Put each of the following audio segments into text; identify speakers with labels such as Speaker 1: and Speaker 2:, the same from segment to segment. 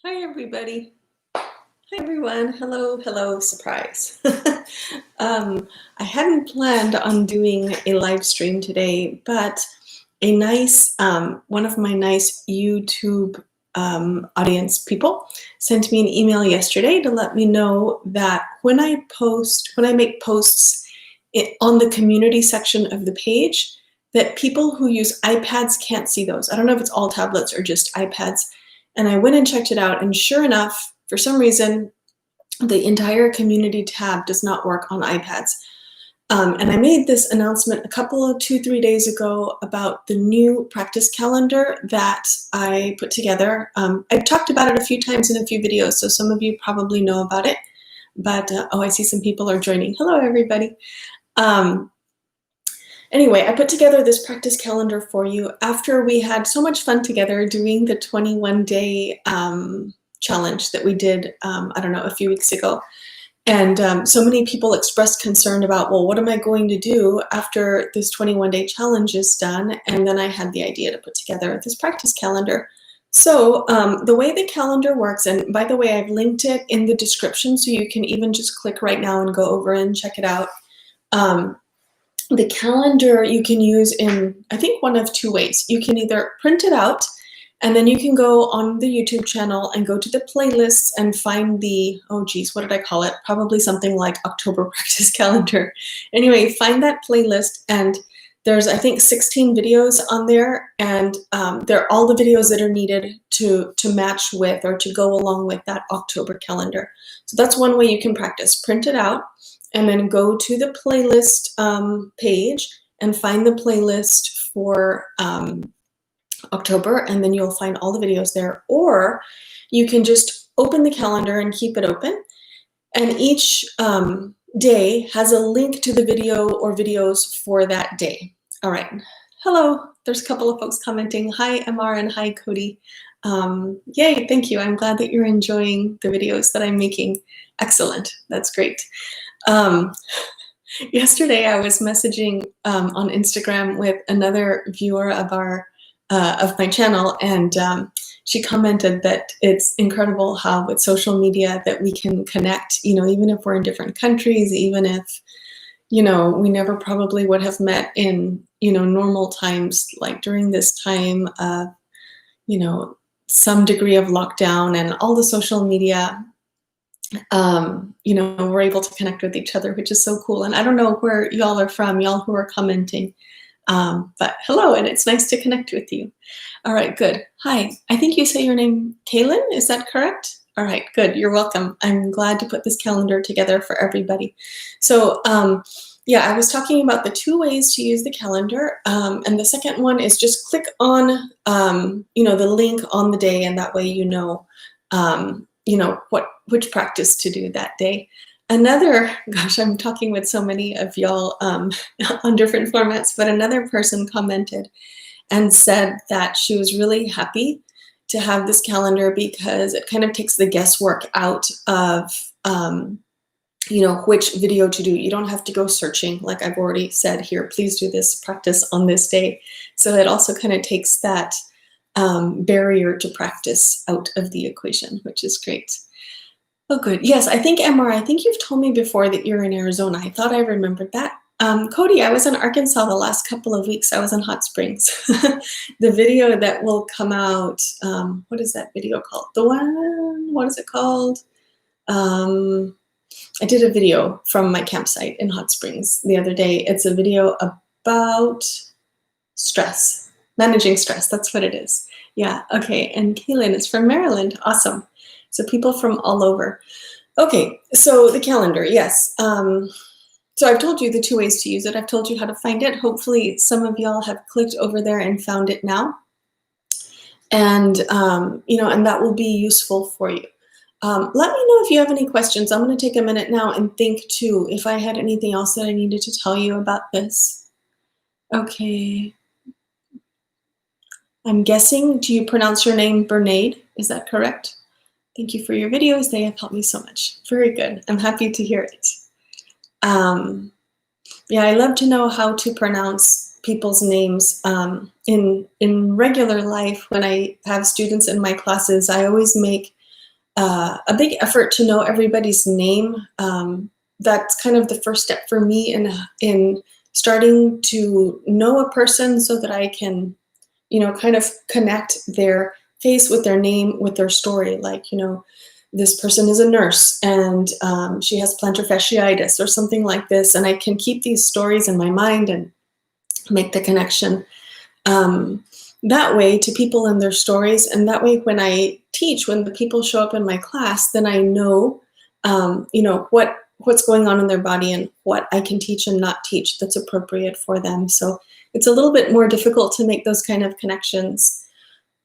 Speaker 1: Hi, everybody. Hi, everyone. Hello, hello, surprise. I hadn't planned on doing a live stream today, but one of my nice YouTube audience people sent me an email yesterday to let me know that when I make posts on the community section of the page, that people who use iPads can't see those. I don't know if it's all tablets or just iPads. And I went and checked it out, and sure enough, for some reason, the entire community tab does not work on iPads. And I made this announcement a couple of 2-3 days ago about the new practice calendar that I put together. I've talked about it a few times in a few videos, so some of you probably know about it. But, oh, I see some people are joining. Hello, everybody. Anyway, I put together this practice calendar for you after we had so much fun together doing the 21-day challenge that we did, I don't know, a few weeks ago. And so many people expressed concern about, well, what am I going to do after this 21-day challenge is done? And then I had the idea to put together this practice calendar. So the way the calendar works, and by the way, I've linked it in the description, so you can even just click right now and go over and check it out. The calendar you can use in, I think, one of two ways. You can either print it out, and then you can go on the YouTube channel and go to the playlists and find the, oh geez, what did I call it? Probably something like October practice calendar. Anyway, find that playlist, and there's, I think, 16 videos on there, and they're all the videos that are needed to match with or to go along with that October calendar. So that's one way you can practice. Print it out, and then go to the playlist page and find the playlist for October, and then you'll find all the videos there. Or you can just open the calendar and keep it open, and each day has a link to the video or videos for that day. All right. Hello. There's a couple of folks commenting. Hi, MR, and hi, Cody. Yay, thank you. I'm glad that you're enjoying the videos that I'm making. Excellent. That's great. Yesterday I was messaging on Instagram with another viewer of my channel, and she commented that it's incredible how with social media that we can connect, even if we're in different countries, even if, we never probably would have met in, normal times, like during this time of, some degree of lockdown and all the social media. We're able to connect with each other, which is so cool. And I don't know where y'all are from, y'all who are commenting, but hello, and it's nice to connect with you. All right, good. Hi, I think you say your name, Kaylin, is that correct? All right, good, you're welcome. I'm glad to put this calendar together for everybody. So yeah, I was talking about the two ways to use the calendar. And the second one is just click on, the link on the day, and that way which practice to do that day. Another, gosh, I'm talking with so many of y'all on different formats, but another person commented and said that she was really happy to have this calendar because it kind of takes the guesswork out of, which video to do. You don't have to go searching, like I've already said here, please do this practice on this day. So it also kind of takes that barrier to practice out of the equation, which is great. Oh, good. Yes, I think, MR, I think you've told me before that you're in Arizona. I thought I remembered that. Cody, I was in Arkansas the last couple of weeks. I was in Hot Springs. The video that will come out, what is that video called? What is it called? I did a video from my campsite in Hot Springs the other day. It's a video about stress, managing stress. That's what it is. Yeah, okay. And Kaylin is from Maryland. Awesome. So people from all over. Okay, so the calendar, yes. So I've told you the two ways to use it. I've told you how to find it. Hopefully some of y'all have clicked over there and found it now. And, and that will be useful for you. Let me know if you have any questions. I'm going to take a minute now and think too if I had anything else that I needed to tell you about this. Okay. I'm guessing, do you pronounce your name Bernaid? Is that correct? Thank you for your videos. They have helped me so much. Very good. I'm happy to hear it. Yeah, I love to know how to pronounce people's names. In regular life, when I have students in my classes, I always make a big effort to know everybody's name. That's kind of the first step for me in starting to know a person so that I can, kind of connect their face with their name, with their story. Like, this person is a nurse and she has plantar fasciitis or something like this. And I can keep these stories in my mind and make the connection that way to people and their stories. And that way, when I teach, when the people show up in my class, then I know, what's going on in their body and what I can teach and not teach that's appropriate for them. So it's a little bit more difficult to make those kind of connections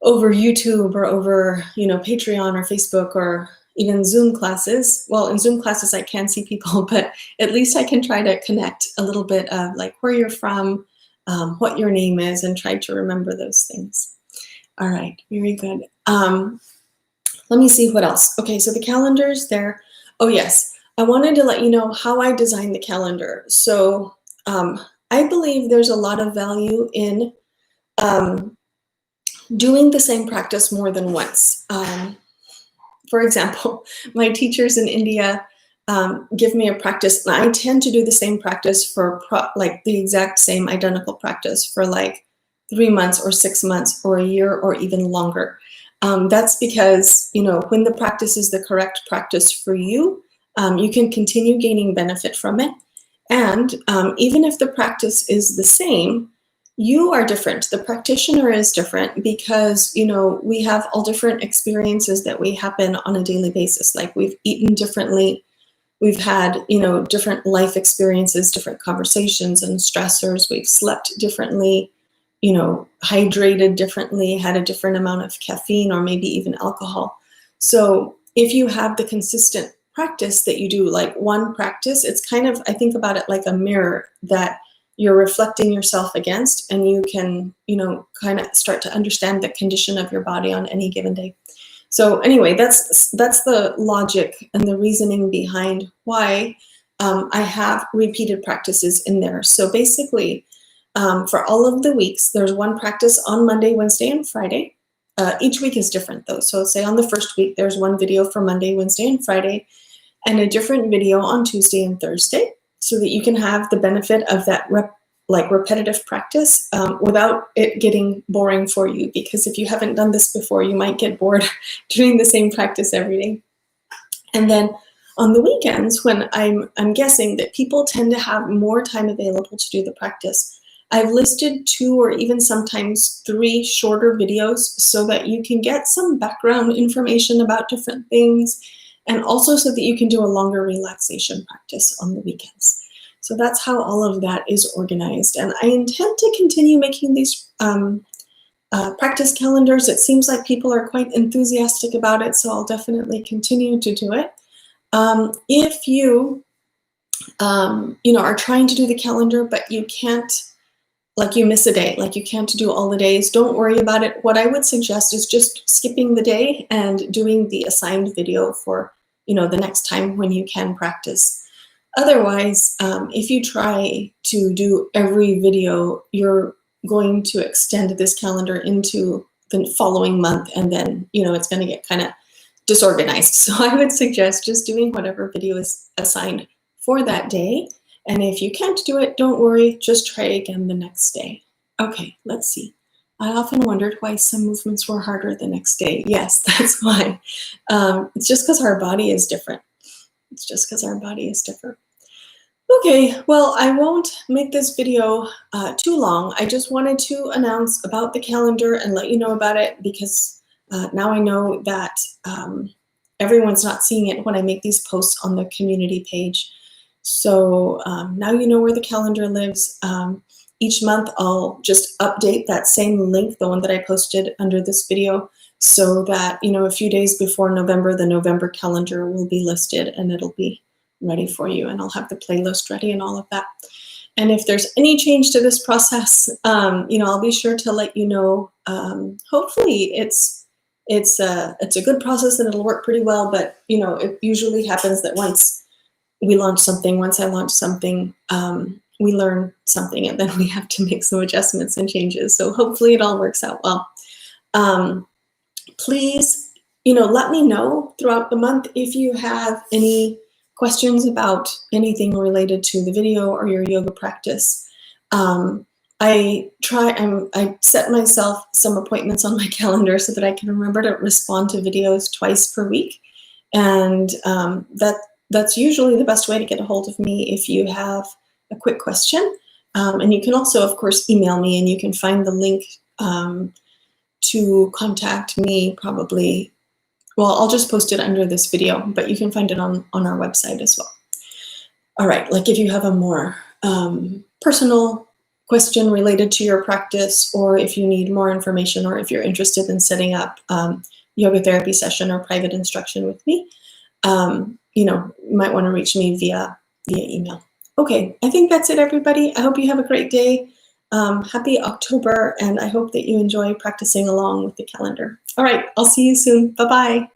Speaker 1: over YouTube or over, Patreon or Facebook or even Zoom classes. Well, in Zoom classes, I can see people, but at least I can try to connect a little bit of like where you're from, what your name is, and try to remember those things. All right, very good. Let me see what else. Okay, so the calendar's there. Oh yes, I wanted to let you know how I designed the calendar. So I believe there's a lot of value in doing the same practice more than once. For example, my teachers in India give me a practice, and I tend to do the same practice for like the exact same identical practice for like 3 months or 6 months or a year or even longer. That's because, when the practice is the correct practice for you, you can continue gaining benefit from it. And even if the practice is the same, you are different. The practitioner is different because, we have all different experiences that we happen on a daily basis. Like we've eaten differently. We've had, different life experiences, different conversations and stressors. We've slept differently, hydrated differently, had a different amount of caffeine or maybe even alcohol. So if you have the consistent practice that you do, like one practice, it's kind of, I think about it like a mirror that you're reflecting yourself against, and you can, kind of start to understand the condition of your body on any given day. So anyway, that's the logic and the reasoning behind why I have repeated practices in there. So basically, for all of the weeks, there's one practice on Monday, Wednesday, and Friday. Each week is different though. So say on the first week, there's one video for Monday, Wednesday, and Friday, and a different video on Tuesday and Thursday, so that you can have the benefit of that repetitive practice without it getting boring for you. Because if you haven't done this before, you might get bored doing the same practice every day. And then on the weekends, when I'm guessing that people tend to have more time available to do the practice, I've listed 2 or even sometimes 3 shorter videos so that you can get some background information about different things, and also so that you can do a longer relaxation practice on the weekends. So that's how all of that is organized. And I intend to continue making these practice calendars. It seems like people are quite enthusiastic about it, so I'll definitely continue to do it. If you, are trying to do the calendar, but you can't, like you miss a day, like you can't do all the days, don't worry about it. What I would suggest is just skipping the day and doing the assigned video for, the next time when you can practice. Otherwise, if you try to do every video, you're going to extend this calendar into the following month, and then, it's going to get kind of disorganized. So I would suggest just doing whatever video is assigned for that day. And if you can't do it, don't worry, just try again the next day. Okay, let's see. I often wondered why some movements were harder the next day. Yes, that's why. It's just because our body is different. It's just because our body is different. Okay, well, I won't make this video too long. I just wanted to announce about the calendar and let you know about it, because now I know that everyone's not seeing it when I make these posts on the community page. So now you know where the calendar lives. Each month I'll just update that same link, the one that I posted under this video, so that, a few days before November, the November calendar will be listed and it'll be ready for you, and I'll have the playlist ready and all of that. And if there's any change to this process, I'll be sure to let you know. Hopefully it's a good process and it'll work pretty well, but it usually happens that once I launch something, we learn something, and then we have to make some adjustments and changes. So hopefully it all works out well. Please, let me know throughout the month if you have any questions about anything related to the video or your yoga practice. I set myself some appointments on my calendar so that I can remember to respond to videos twice per week. And that's usually the best way to get a hold of me if you have a quick question. And you can also, of course, email me, and you can find the link to contact me probably. Well, I'll just post it under this video, but you can find it on our website as well. All right, like if you have a more personal question related to your practice, or if you need more information, or if you're interested in setting up yoga therapy session or private instruction with me, you might want to reach me via email. Okay, I think that's it, everybody. I hope you have a great day. Happy October, and I hope that you enjoy practicing along with the calendar. All right, I'll see you soon. Bye-bye.